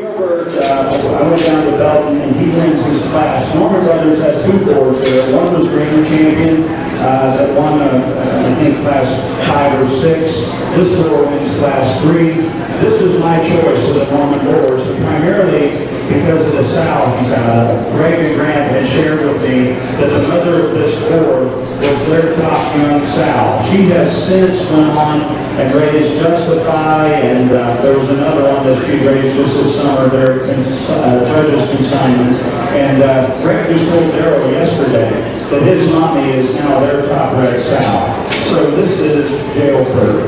Gilbert, I went down to Belton and he wins his class. Norman Brothers had two boards there. One was Grand Champion that won, I think, class 5 or 6. This board wins class 3. This was my choice of the Norman boards, primarily because of the sow he's out of. Greg and Grant had shared with me that the mother of this board was their top young sow. She has since went on and raised Justify, and there was another one that she raised just this summer, their judge's consignment. And Greg just told Daryl yesterday that his mommy is now their top red sow. So this is Jail Curry.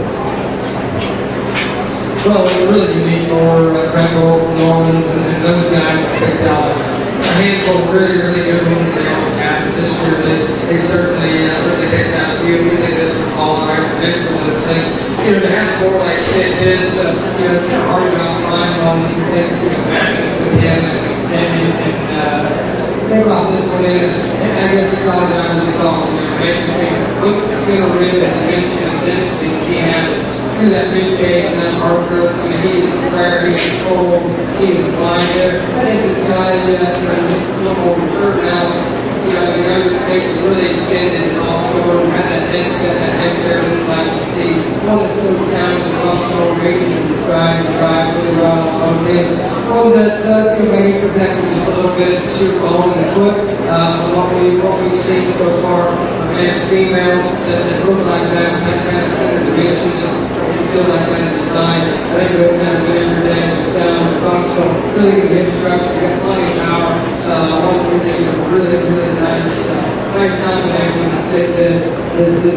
Well, it's a really unique board, Trevor, Norman, and those guys picked out a handful of really, really good ones they almost had this year. They certainly picked out a few. We think this was all right. The next one was like, to have four like Sid is, it's kind of hard to find one you think, matches with him and think about this one. And I guess it's all down to song, making things look, skin, rib, and dimension and density. He has through that midday and that hard work. I mean, he is square, he is cold, he is blind there. I think this guy is a little more mature now. The younger face is really extended and all short, had that head set, that head there, like you see. One that's so sound and functional, raising and strides and drives really well on both hands. One that can maybe protect him just a little bit, shoot ball in the foot. What we've seen so far, man, females that look like that kind of center dimension. Still that kind of design. I think it was kind of good every day, the sound, the functional, really good hip structure, got plenty of power. One of the things really, really nice. Nice combination to stick this is